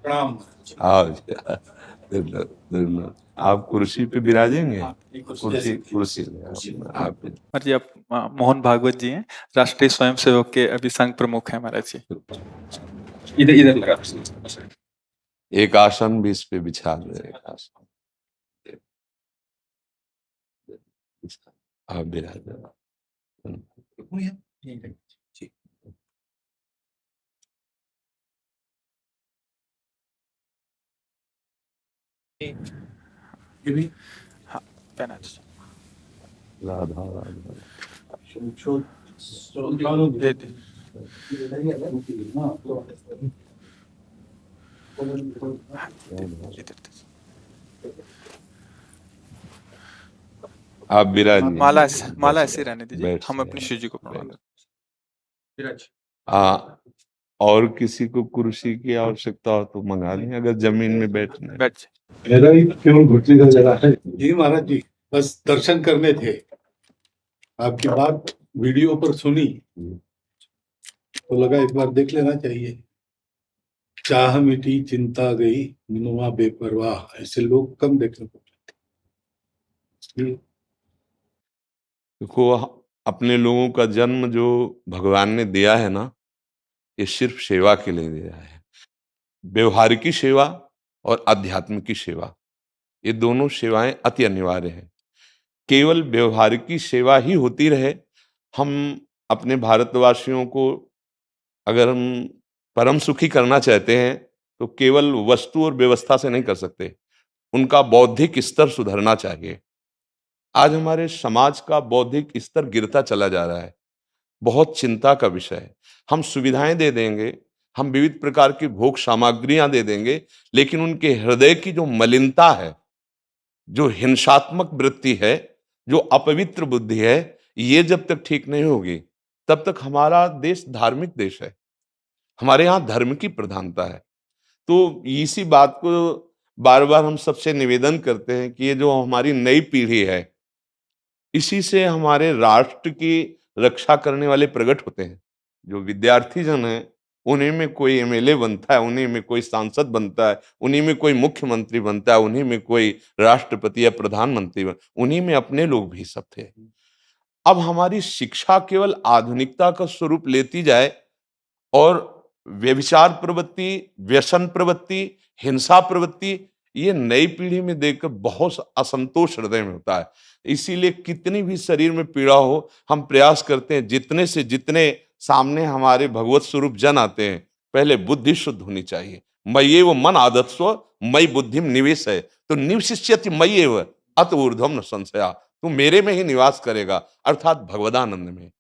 प्रणाम। आओ आप कुर्सी पे विराजेंगे। कुर्सी कुर्सी आप जी आप मोहन भागवत जी हैं, राष्ट्रीय स्वयंसेवक के अभी संघ प्रमुख हैं महाराज जी। इधर इधर लगा। एक आसन भी इस पे बिछा दो। एक आसन आप विराज। हाँ पहना दीजिए। राधा राधा दे दे। इधर दीजिए। आप विराज। माला ऐसे रहने दीजिए, बैठ हम से अपनी शिव जी को प्रणाम विराज। और किसी को कुर्सी की आवश्यकता हो तो मंगा लें, अगर जमीन में बैठना है। बैठ जाए। मेरा ही केवल घुटने का जगह है जी महाराज जी, बस दर्शन करने थे। आपकी बात वीडियो पर सुनी तो लगा एक बार देख लेना चाहिए। चाह मिटी चिंता गई मनुआ बेपरवाह, ऐसे लोग कम देखने को मिलते। देखो, अपने लोगों का जन्म जो भगवान ने दिया है ना, ये सिर्फ सेवा के लिए दिया है। व्यवहारिकी सेवा और आध्यात्मिक सेवा, ये दोनों सेवाएं अति अनिवार्य हैं। केवल व्यवहारिकी सेवा ही होती रहे, हम अपने भारतवासियों को अगर हम परम सुखी करना चाहते हैं तो केवल वस्तु और व्यवस्था से नहीं कर सकते, उनका बौद्धिक स्तर सुधरना चाहिए। आज हमारे समाज का बौद्धिक स्तर गिरता चला जा रहा है, बहुत चिंता का विषय है। हम सुविधाएं दे देंगे, हम विविध प्रकार की भोग सामग्रियां दे देंगे, लेकिन उनके हृदय की जो मलिनता है, जो हिंसात्मक वृत्ति है, जो अपवित्र बुद्धि है, ये जब तक ठीक नहीं होगी तब तक हमारा देश धार्मिक देश है, हमारे यहाँ धर्म की प्रधानता है। तो इसी बात को बार बार हम सबसे निवेदन करते हैं कि ये जो हमारी नई पीढ़ी है, इसी से हमारे राष्ट्र की रक्षा करने वाले प्रकट होते हैं। जो विद्यार्थी जन है, उन्हीं में कोई एमएलए बनता है, उन्हीं में कोई सांसद बनता है, उन्हीं में कोई मुख्यमंत्री बनता है, उन्हीं में कोई राष्ट्रपति या प्रधानमंत्री उन्हीं में अपने लोग भी सब थे। अब हमारी शिक्षा केवल आधुनिकता का स्वरूप लेती जाए और व्यभिचार प्रवृत्ति, व्यसन प्रवृत्ति, हिंसा प्रवृत्ति, ये नई पीढ़ी में देखकर बहुत असंतोष हृदय में होता है। इसीलिए कितनी भी शरीर में पीड़ा हो, हम प्रयास करते हैं जितने से जितने सामने हमारे भगवत स्वरूप जन आते हैं, पहले बुद्धि शुद्ध होनी चाहिए। मय्येव मन आदत्स्व मयि बुद्धिम निवेश है, तो निवशिष्यति मय्येव अत ऊर्ध्वम न संशया, तू मेरे में ही निवास करेगा, अर्थात भगवदानंद में।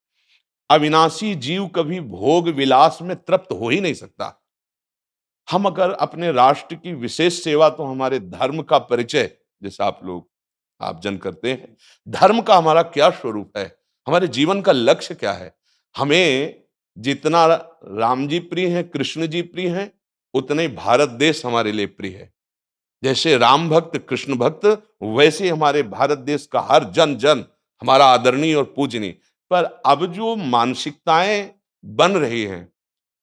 अविनाशी जीव कभी भोग विलास में तृप्त हो ही नहीं सकता। हम अगर अपने राष्ट्र की विशेष सेवा, तो हमारे धर्म का परिचय, जैसे आप जन करते हैं, धर्म का हमारा क्या स्वरूप है, हमारे जीवन का लक्ष्य क्या है। हमें जितना राम जी प्रिय हैं, कृष्ण जी प्रिय हैं, उतने ही भारत देश हमारे लिए प्रिय है। जैसे राम भक्त कृष्ण भक्त, वैसे हमारे भारत देश का हर जन जन हमारा आदरणीय और पूजनीय। पर अब जो मानसिकताएं बन रही हैं,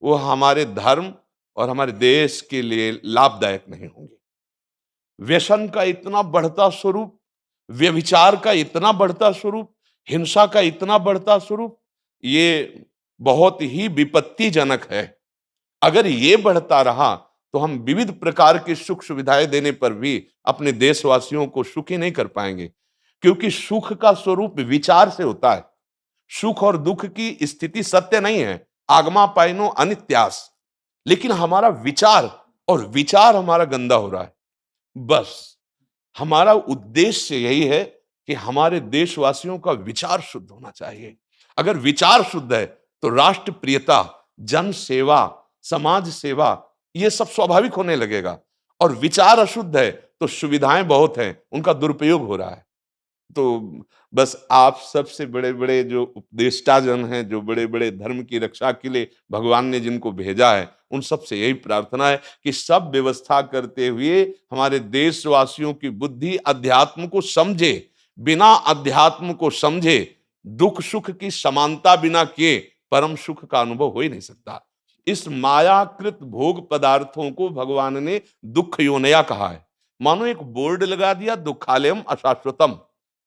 वो हमारे धर्म और हमारे देश के लिए लाभदायक नहीं होंगी। व्यसन का इतना बढ़ता स्वरूप, व्यभिचार का इतना बढ़ता स्वरूप, हिंसा का इतना बढ़ता स्वरूप, ये बहुत ही विपत्तिजनक है। अगर ये बढ़ता रहा तो हम विविध प्रकार की सुख सुविधाएं देने पर भी अपने देशवासियों को सुखी नहीं कर पाएंगे, क्योंकि सुख का स्वरूप विचार से होता है। सुख और दुख की स्थिति सत्य नहीं है, आगमा पाइनो अनित्यास, लेकिन हमारा विचार, और विचार हमारा गंदा हो रहा है। बस हमारा उद्देश्य यही है कि हमारे देशवासियों का विचार शुद्ध होना चाहिए। अगर विचार शुद्ध है तो राष्ट्र प्रियता, जन सेवा, समाज सेवा, ये सब स्वाभाविक होने लगेगा। और विचार अशुद्ध है तो सुविधाएं बहुत हैं, उनका दुरुपयोग हो रहा है। तो बस आप सबसे बड़े बड़े जो उपदेष्टा जन हैं, जो बड़े बड़े धर्म की रक्षा के लिए भगवान ने जिनको भेजा है, उन सबसे यही प्रार्थना है कि सब व्यवस्था करते हुए हमारे देशवासियों की बुद्धि अध्यात्म को समझे। बिना अध्यात्म को समझे दुख सुख की समानता बिना किए परम सुख का अनुभव हो ही नहीं सकता। इस मायाकृत भोग पदार्थों को भगवान ने दुख योनया कहा है। मानो एक बोर्ड लगा दिया, दुखालयम अशाश्वतम।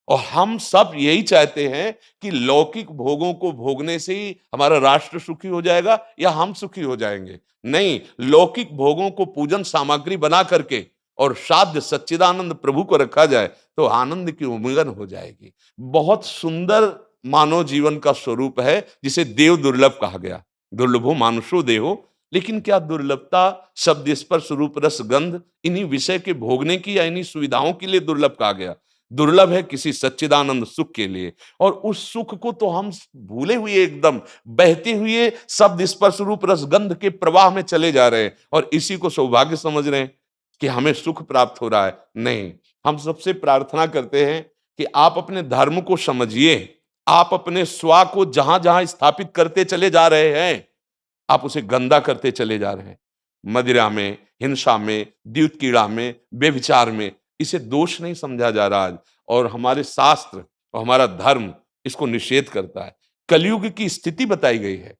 और हम सब यही चाहते हैं कि लौकिक भोगों को भोगने से ही हमारा राष्ट्र सुखी हो जाएगा या हम सुखी हो जाएंगे। नहीं, लौकिक भोगों को पूजन सामग्री बना करके और साध्य सच्चिदानंद प्रभु को रखा जाए तो आनंद की उमंगन हो जाएगी। बहुत सुंदर मानव जीवन का स्वरूप है, जिसे देव दुर्लभ कहा गया। दुर्लभो मानुषो देहो। लेकिन क्या दुर्लभता शब्द स्पर्श रूप रस गंध इन्हीं विषय के भोगने की या इन्हीं सुविधाओं के लिए दुर्लभ कहा गया? दुर्लभ है किसी सच्चिदानंद सुख के लिए। और उस सुख को तो हम भूले हुए, एकदम बहते हुए शब्द स्पर्श रूप रस गंध के प्रवाह में चले जा रहे हैं और इसी को सौभाग्य समझ रहे हैं कि हमें सुख प्राप्त हो रहा है। नहीं, हम सबसे प्रार्थना करते हैं कि आप अपने धर्म को समझिए। आप अपने स्वा को जहां जहां स्थापित करते चले जा रहे हैं, आप उसे गंदा करते चले जा रहे हैं। मदिरा में, हिंसा में, द्यूत कीड़ा में, बेविचार में, इसे दोष नहीं समझा जा रहा आज। और हमारे शास्त्र और हमारा धर्म इसको निषेध करता है। कलयुग की स्थिति बताई गई है।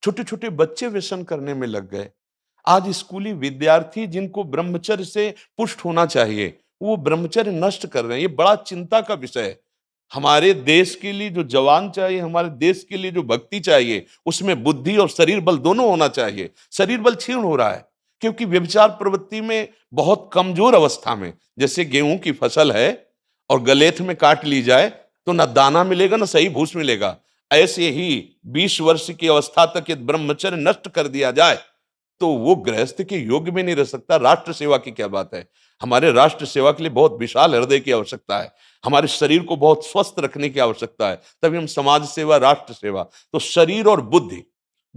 छोटे छोटे बच्चे व्यसन करने में लग गए। आज स्कूली विद्यार्थी जिनको ब्रह्मचर्य से पुष्ट होना चाहिए, वो ब्रह्मचर्य नष्ट कर रहे हैं। ये बड़ा चिंता का विषय है। हमारे देश के लिए जो जवान चाहिए, हमारे देश के लिए जो भक्ति चाहिए, उसमें बुद्धि और शरीर बल दोनों होना चाहिए। शरीर बल क्षीण हो रहा है क्योंकि व्यभिचार प्रवृत्ति में बहुत कमजोर अवस्था में, जैसे गेहूं की फसल है और गलेथ में काट ली जाए तो न दाना मिलेगा न सही भूस मिलेगा। ऐसे ही 20 वर्ष की अवस्था तक यदि ब्रह्मचर्य नष्ट कर दिया जाए तो वो गृहस्थ के योग्य में नहीं रह सकता। राष्ट्र सेवा की क्या बात है। हमारे राष्ट्र सेवा के लिए बहुत विशाल हृदय की आवश्यकता है। हमारे शरीर को बहुत स्वस्थ रखने की आवश्यकता है, तभी हम समाज सेवा, राष्ट्र सेवा। तो शरीर और बुद्धि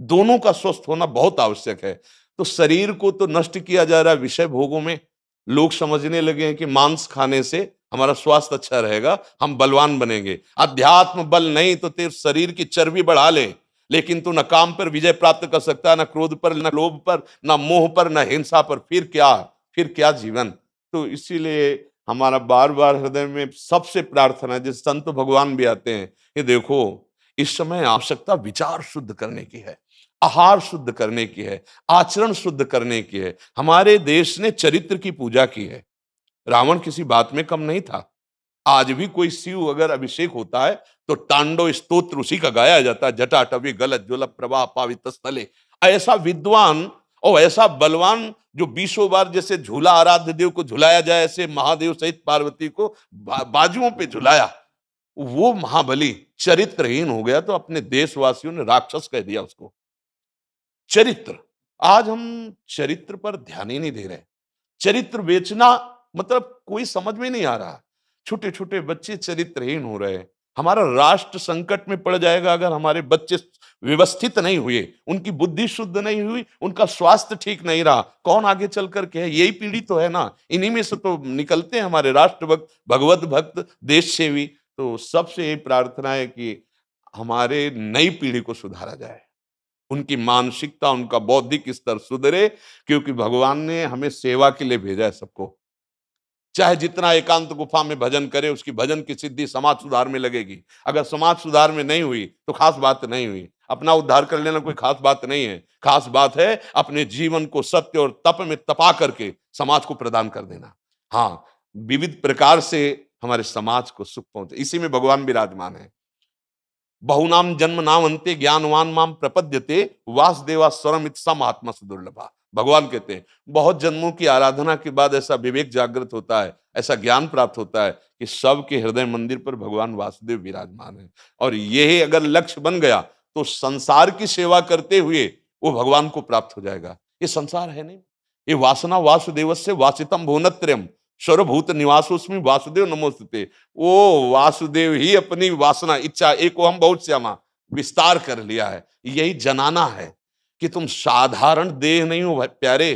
दोनों का स्वस्थ होना बहुत आवश्यक है। तो शरीर को तो नष्ट किया जा रहा है विषय भोगों में। लोग समझने लगे हैं कि मांस खाने से हमारा स्वास्थ्य अच्छा रहेगा, हम बलवान बनेंगे। अध्यात्म बल नहीं तो तेरे शरीर की चर्बी बढ़ा ले, लेकिन तू न काम पर विजय प्राप्त कर सकता, न क्रोध पर, न लोभ पर, न मोह पर, न हिंसा पर। फिर क्या जीवन। तो इसीलिए हमारा बार बार हृदय में सबसे प्रार्थना है, जिस संत भगवान भी आते हैं, ये देखो इस समय आवश्यकता विचार शुद्ध करने की है, आहार शुद्ध करने की है, आचरण शुद्ध करने की है। हमारे देश ने चरित्र की पूजा की है। रावण किसी बात में कम नहीं था। आज भी कोई शिव अगर अभिषेक होता है तो तांडव स्तोत्र उसी का गाया जाता है। जटाटवी गलत ज्वल प्रवाह पावित स्थले। ऐसा विद्वान और ऐसा बलवान जो 20 बार जैसे झूला आराध्य देव को झुलाया जाए, ऐसे महादेव सहित पार्वती को बाजुओं पे झुलाया, वो महाबली चरित्रहीन हो गया तो अपने देशवासियों ने राक्षस कह दिया उसको। चरित्र, आज हम चरित्र पर ध्यान ही नहीं दे रहे। चरित्र बेचना मतलब कोई समझ में नहीं आ रहा। छोटे छोटे बच्चे चरित्रहीन हो रहे हैं। हमारा राष्ट्र संकट में पड़ जाएगा अगर हमारे बच्चे व्यवस्थित नहीं हुए, उनकी बुद्धि शुद्ध नहीं हुई, उनका स्वास्थ्य ठीक नहीं रहा। कौन आगे चल करके है? यही पीढ़ी तो है ना। इन्हीं में से तो निकलते हैं हमारे राष्ट्र भक्त, भगवत भक्त, देश सेवी। तो सबसे यही प्रार्थना है कि हमारे नई पीढ़ी को सुधारा जाए, उनकी मानसिकता, उनका बौद्धिक स्तर सुधरे, क्योंकि भगवान ने हमें सेवा के लिए भेजा है सबको। चाहे जितना एकांत गुफा में भजन करे, उसकी भजन की सिद्धि समाज सुधार में लगेगी। अगर समाज सुधार में नहीं हुई तो खास बात नहीं हुई। अपना उद्धार कर लेना कोई खास बात नहीं है। खास बात है अपने जीवन को सत्य और तप में तपा करके समाज को प्रदान कर देना। हाँ, विविध प्रकार से हमारे समाज को सुख पहुंचे, इसी में भगवान विराजमान है। बहुनाम जन्म नाम अंते ज्ञानवान माम प्रपद्यते वासुदेवा स्वरमित सम आत्मा दुर्लभा। भगवान कहते हैं बहुत जन्मों की आराधना के बाद ऐसा विवेक जागृत होता है, ऐसा ज्ञान प्राप्त होता है कि सबके हृदय मंदिर पर भगवान वासुदेव विराजमान है। और यही अगर लक्ष्य बन गया तो संसार की सेवा करते हुए वो भगवान को प्राप्त हो जाएगा। ये संसार है नहीं, ये वासना वासुदेवस्य वासितम भुवनत्रयम् सर्वभूत निवासोस्मि वासुदेव नमोस्तुते। वो वासुदेव ही अपनी वासना, इच्छा, एको हम बहुत श्यामा विस्तार कर लिया है। यही जनाना है कि तुम साधारण देह नहीं हो प्यारे,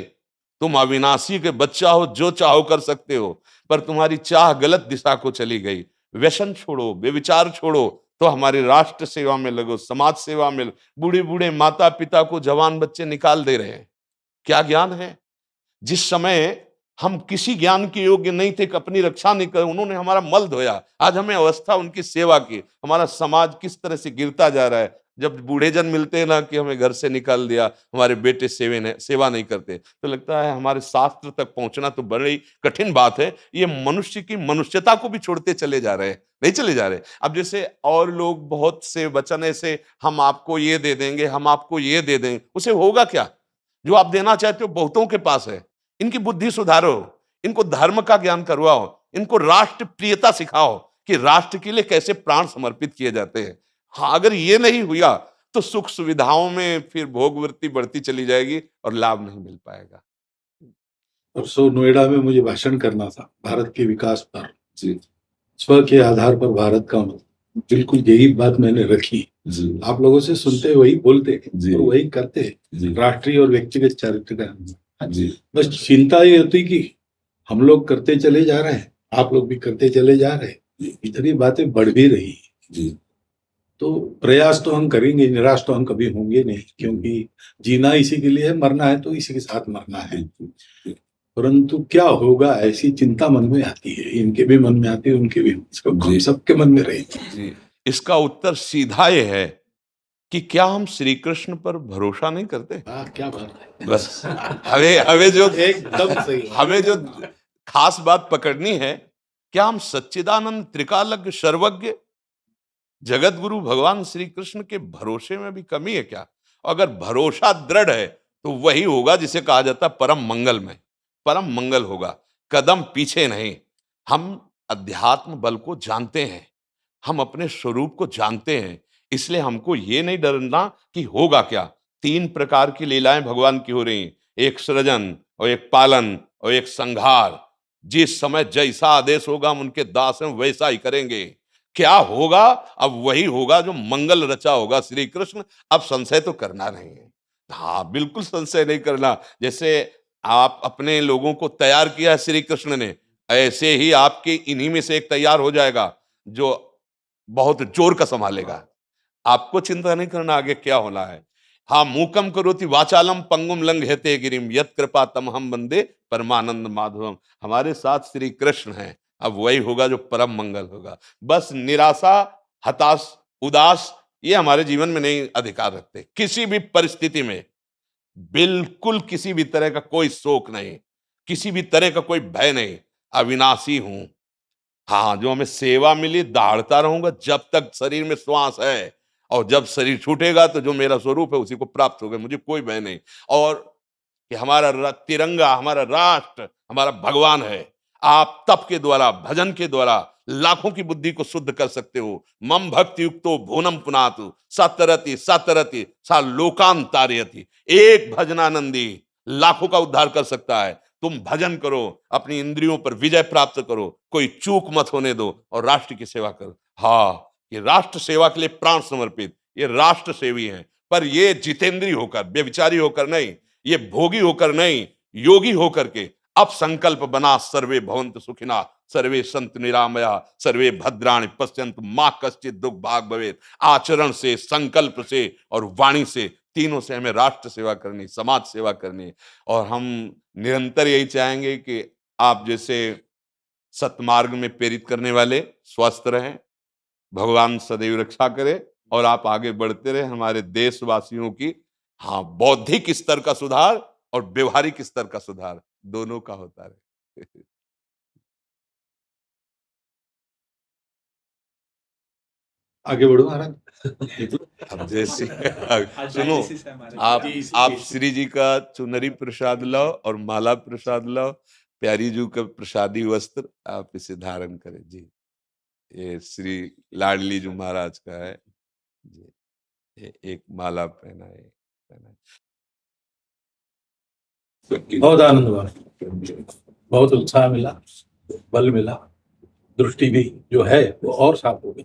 तुम अविनाशी के बच्चा हो, जो चाहो कर सकते हो। पर तुम्हारी चाह गलत दिशा को चली गई। व्यसन छोड़ो, बेविचार छोड़ो, तो हमारी राष्ट्र सेवा में लगो, समाज सेवा में। बूढ़े बूढ़े माता पिता को जवान बच्चे निकाल दे रहे हैं। क्या ज्ञान है? जिस समय हम किसी ज्ञान के योग्य नहीं थे कि अपनी रक्षा नहीं कर, उन्होंने हमारा मल धोया। आज हमें अवस्था उनकी सेवा की। हमारा समाज किस तरह से गिरता जा रहा है। जब बूढ़े जन मिलते हैं ना कि हमें घर से निकाल दिया, हमारे बेटे सेवा नहीं करते, तो लगता है हमारे शास्त्र तक पहुंचना तो बड़ी कठिन बात है। ये मनुष्य की मनुष्यता को भी छोड़ते चले जा रहे हैं, नहीं चले जा रहे। अब जैसे और लोग बहुत से वचन ऐसे, हम आपको ये दे देंगे, हम आपको ये दे देंगे, उसे होगा क्या? जो आप देना चाहते हो बहुतों के पास है। इनकी बुद्धि सुधारो, इनको धर्म का ज्ञान करवाओ, इनको राष्ट्र प्रियता सिखाओ कि राष्ट्र के लिए कैसे प्राण समर्पित किए जाते हैं। हाँ, अगर ये नहीं हुआ तो सुख सुविधाओं में फिर भोगवृत्ति बढ़ती चली जाएगी और लाभ नहीं मिल पाएगा। परसों नोएडा में मुझे भाषण करना था भारत के विकास पर। स्व के आधार पर भारत का मतलब, बिल्कुल यही बात मैंने रखी। आप लोगों से सुनते वही बोलते और वही करते, राष्ट्रीय और व्यक्तिगत चरित्र का। बस चिंता ये होती कि हम लोग करते चले जा रहे हैं, आप लोग भी करते चले जा रहे हैं, इतनी बातें बढ़ भी रही। तो प्रयास तो हम करेंगे, निराश तो हम कभी होंगे नहीं, क्योंकि जीना इसी के लिए है, मरना है तो इसी के साथ मरना है। परंतु क्या होगा ऐसी चिंता मन में आती है, इनके भी मन में आती है, उनके भी, सबके मन में रहेगी। इसका उत्तर सीधा ये है कि क्या हम श्री कृष्ण पर भरोसा नहीं करते? क्या बात है। बस हमें जो एकदम सही, हमें जो खास बात पकड़नी है, क्या हम सच्चिदानंद त्रिकालज्ञ सर्वज्ञ जगत गुरु भगवान श्री कृष्ण के भरोसे में भी कमी है क्या? अगर भरोसा दृढ़ है तो वही होगा जिसे कहा जाता है परम मंगलमय। परम मंगल होगा, कदम पीछे नहीं। हम अध्यात्म बल को जानते हैं, हम अपने स्वरूप को जानते हैं, इसलिए हमको ये नहीं डरना कि होगा क्या। 3 प्रकार की लीलाएं भगवान की हो रही, एक सृजन और एक पालन और एक संहार। जिस समय जैसा आदेश होगा हम उनके दास हैं, वैसा ही करेंगे। क्या होगा? अब वही होगा जो मंगल रचा होगा श्री कृष्ण। अब संशय तो करना नहीं है। हाँ, बिल्कुल संशय नहीं करना। जैसे आप अपने लोगों को तैयार किया है श्री कृष्ण ने, ऐसे ही आपके इन्हीं में से एक तैयार हो जाएगा जो बहुत जोर का संभालेगा। आपको चिंता नहीं करना आगे क्या होना है। हाँ, मूकम करोति वाचालम पंगुम लंघयते गिरिम यत् कृपा तमहम वंदे परमानंद माधवम। हमारे साथ श्री कृष्ण हैं, अब वही होगा जो परम मंगल होगा। बस निराशा, हताश, उदास ये हमारे जीवन में नहीं अधिकार रखते। किसी भी परिस्थिति में बिल्कुल किसी भी तरह का कोई शोक नहीं, किसी भी तरह का कोई भय नहीं। अविनाशी हूं। हाँ, जो हमें सेवा मिली दहाड़ता रहूंगा जब तक शरीर में श्वास है, और जब शरीर छूटेगा तो जो मेरा स्वरूप है उसी को प्राप्त होगा। मुझे कोई भय नहीं। और कि हमारा तिरंगा, हमारा राष्ट्र, हमारा भगवान है। आप तप के द्वारा, भजन के द्वारा लाखों की बुद्धि को शुद्ध कर सकते हो। मम भक्ति युक्तो भुवनम पुनातु सतरति सतरति सा लोकांतारयति। एक भजनानंदी लाखों का उद्धार कर सकता है। तुम भजन करो, अपनी इंद्रियों पर विजय प्राप्त करो, कोई चूक मत होने दो और राष्ट्र की सेवा करो। हाँ, ये राष्ट्र सेवा के लिए प्राण समर्पित, ये राष्ट्र सेवी हैं। पर ये जितेंद्रीय होकर, व्यभिचारी होकर नहीं, ये भोगी होकर नहीं, योगी होकर के अब संकल्प बना, सर्वे भवन्तु सुखिना, सर्वे सन्तु निरामया, सर्वे भद्राणि पश्यन्तु मा कश्चित् दुःख भाग् भवेत्। आचरण से, संकल्प से और वाणी से, तीनों से हमें राष्ट्र सेवा करनी, समाज सेवा करनी। और हम निरंतर यही चाहेंगे कि आप जैसे सतमार्ग में प्रेरित करने वाले स्वस्थ रहें, भगवान सदैव रक्षा करे और आप आगे बढ़ते रहे। हमारे देशवासियों की हाँ बौद्धिक स्तर का सुधार और व्यवहारिक स्तर का सुधार दोनों का होता रहे। आगे बढ़ो महाराज। अब जैसे सुनो, आप श्री जी का चुनरी प्रसाद लाओ और माला प्रसाद लाओ, प्यारी जी का प्रसादी वस्त्र आप इसे धारण करें जी। ये श्री लाडली जी महाराज का है जी। ये एक माला पहनाए। बहुत आनंद हुआ, बहुत उत्साह मिला, बल मिला, दृष्टि भी जो है वो और साफ हो गई।